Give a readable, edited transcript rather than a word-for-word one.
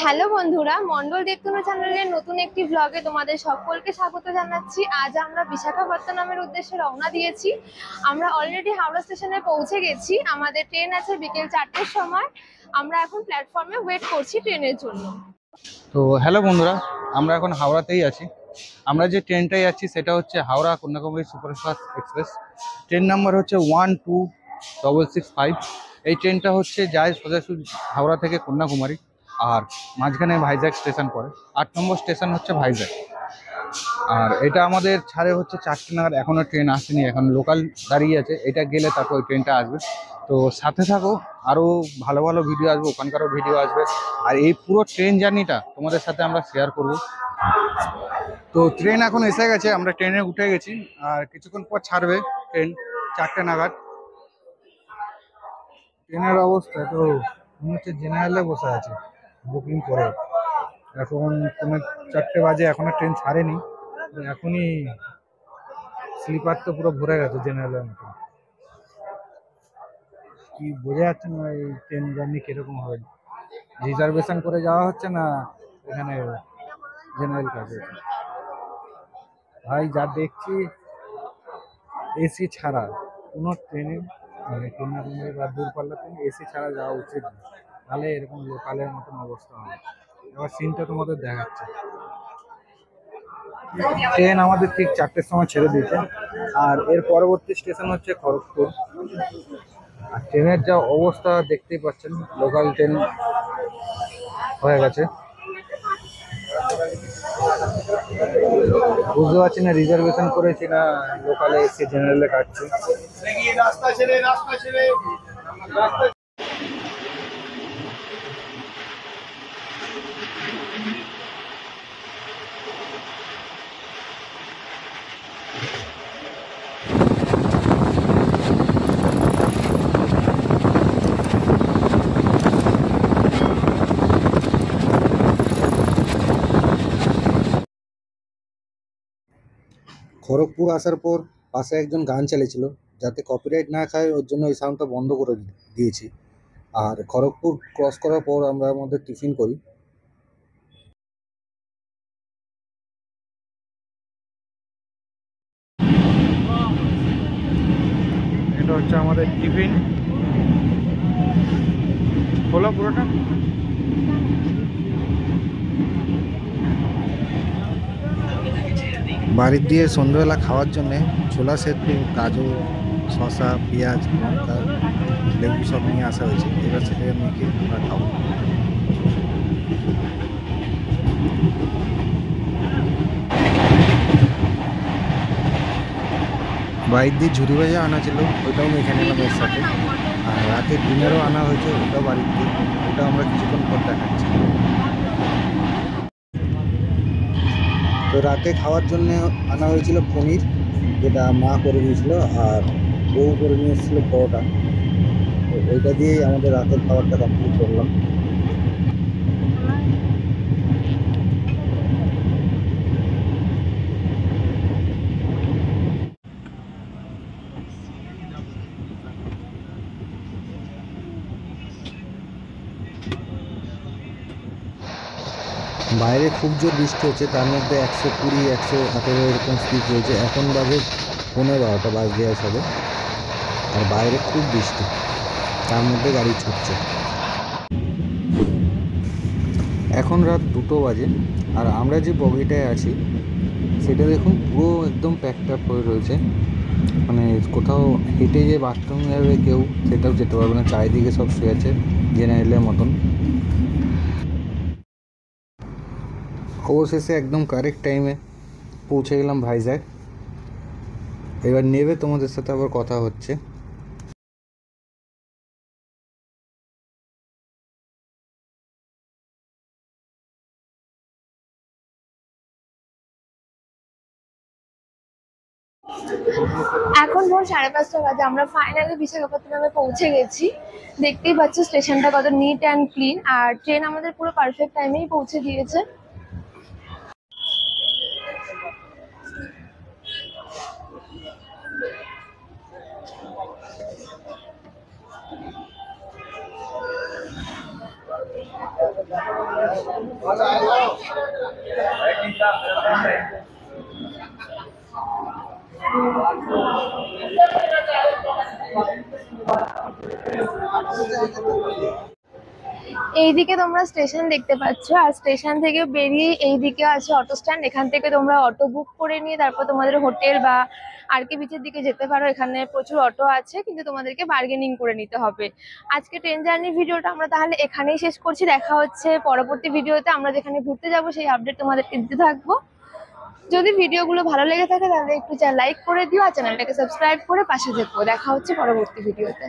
Hello বন্ধুরা, মন্ডল দেবতনু চ্যানেলের নতুন একটি ব্লগে তোমাদের সকলকে স্বাগত জানাচ্ছি। আজ আমরা বিশাখাপত্তনমের উদ্দেশ্যে রওনা দিয়েছি। আমরা অলরেডি হাওড়া স্টেশনে পৌঁছে গেছি। আমাদের ট্রেন আছে বিকেল 4টের সময়। আমরা এখন প্ল্যাটফর্মে ওয়েট করছি ট্রেনের জন্য। তো হ্যালো বন্ধুরা, আমরা এখন হাওড়াতেই আছি। আমরা যে ট্রেনটাই যাচ্ছি সেটা হচ্ছে Howrah Kanyakumari superfast express. Train number হচ্ছে 12665। এই ট্রেনটা হচ্ছে যায় সোজাসুজি হাওড়া থেকে কন্যাকুমারী, আর মাঝখানে ভাইজ্যাগ স্টেশন পড়ে। 8 নম্বর স্টেশন হচ্ছে ভাইজ্যাগ। আর এটা আমাদের ছাড়ে হচ্ছে 4টে নাগাদ। এখনও ট্রেন আসেনি, এখন লোকাল দাঁড়িয়ে আছে। এটা গেলে তারপর ওই ট্রেনটা আসবে। তো সাথে থাকো, আরও ভালো ভালো ভিডিও আসবে, ওখানকারও ভিডিও আসবে। আর এই পুরো ট্রেন জার্নিটা তোমাদের সাথে আমরা শেয়ার করব। তো ট্রেন এখন এসে গেছে, আমরা ট্রেনে উঠে গেছি। আর কিছুক্ষণ পর ছাড়বে ট্রেন 4টে নাগাদ। ট্রেনের অবস্থা তো মনে হচ্ছে জেনারেলে বসে আছে বুকিং করে। এখন কোনো 4টে বাজে, এখনো ট্রেন ছাড়েনি। এখনই স্লিপার তো পুরো ভরে গেছে জেনারেলের মতো। কি বোঝা যাচ্ছে না এই ট্রেন জার্নি কিরকম হবে। রিজার্ভেশন করে যাওয়া হচ্ছে না এখানে জেনারেল কাজে। ভাই যা দেখছি এসি ছাড়া কোনো ট্রেনে, মানে কন্যাকুমারী বা দূরপাল্লা ট্রেনে এসি ছাড়া যাওয়া উচিত না, তাহলে এরকম লোকালের মতন অবস্থা হবে। এবার সিনটা তোমাদের দেখাচ্ছে। ট্রেন আমাদের ঠিক 4টের সময় ছেড়ে দিয়েছে, আর এর পরবর্তী স্টেশন হচ্ছে খড়গপুর। আর ট্রেনের যা অবস্থা দেখতেই পাচ্ছেন, লোকাল ট্রেন হয়ে গেছে। বুঝতে পারছি না রিজার্ভেশন করেছি না লোকালে এসে জেনারেলে কাটছি। খড়গপুর আসার পর পাশে একজন গান চালিয়েছিল, যাতে কপিরাইট না খায় ওর জন্য এই সাউন্ডটা বন্ধ করে দিয়েছি। আর খড়গপুর ক্রস করার পর আমরা আমাদের টিফিন করি। এটা হচ্ছে আমাদের টিফিন। হলো পুরোটা। বাড়ির দিয়ে সন্ধ্যাবেলা খাওয়ার জন্যে ছোলা সেদ্ধ, গাজর, শসা, পেঁয়াজ, লঙ্কা, লেবু সব নিয়ে আসা হয়েছে। এবার সেটাকে মেখে আমরা খাবো। বাড়ির দিয়ে ঝুড়ি ভাজা আনা ছিল, ওইটাও মেখে নিলাম এর সাথে। আর রাতের ডিনারও আনা হয়েছে, ওটাও বাড়ির দিয়ে। ওটা আমরা কিছুক্ষণ পর দেখাচ্ছি। তো রাতে খাওয়ার জন্য আনা হয়েছিল পনির, যেটা মা করে দিয়েছিল, আর বউ করে নিয়ে এসেছিলো পরোটা। তো ওইটা দিয়েই আমাদের রাতের খাবারটা কমপ্লিট করলাম। বাইরে খুব জোর বৃষ্টি হচ্ছে, তার মধ্যে 120, 118 এরকম স্পিড রয়েছে। এখন বাজে 11:15 বাজতে হবে। আর বাইরে খুব বৃষ্টি, তার মধ্যে গাড়ি ছুটছে। এখন রাত 2টো বাজে, আর আমরা যে বগিটায় আছি সেটা দেখুন পুরো একদম প্যাকড আপ হয়ে রয়েছে। মানে কোথাও হেঁটে যে বাথরুম যাবে কেউ, সেটাও যেতে পারবে না। চারিদিকে সব শুয়ে আছে জেনারেলের মতন। অবশেষে একদম কারেক্ট টাইমে পৌঁছে গেলাম ভাইজ্যাগ। এবার নেবে তোমাদের সাথে আবার কথা হচ্ছে। এখন ভোর 5:30 বাজে। আমরা ফাইনালি বিশাখাপত্তনমে পৌঁছে গেছি। দেখতেই পাচ্ছ স্টেশনটা কত নিট অ্যান্ড ক্লিন, আর ট্রেন আমাদের পুরো পারফেক্ট টাইমেই পৌঁছে দিয়েছে। এইদিকে তোমরা স্টেশন দেখতে পাচ্ছ, আর স্টেশন থেকে বেরিয়ে এইদিকে আছে অটো স্ট্যান্ড। এখান থেকে তোমরা অটো বুক করে নিয়ে তারপর তোমাদের হোটেল বা আরকে বিচের দিকে যেতে পারো। এখানে প্রচুর অটো আছে, কিন্তু তোমাদেরকে বার্গেনিং করে নিতে হবে। আজকে ট্রেন জার্নি ভিডিওটা আমরা তাহলে এখানেই শেষ করছি। দেখা হচ্ছে পরবর্তী ভিডিওতে। আমরা যেখানে ঘুরতে যাব সেই আপডেট তোমাদেরকে দিতে থাকবো। যদি ভিডিওগুলো ভালো লেগে থাকে তাহলে একটু লাইক করে দিও, আর চ্যানেলটাকে সাবস্ক্রাইব করে পাশে থেকো। দেখা হচ্ছে পরবর্তী ভিডিওতে।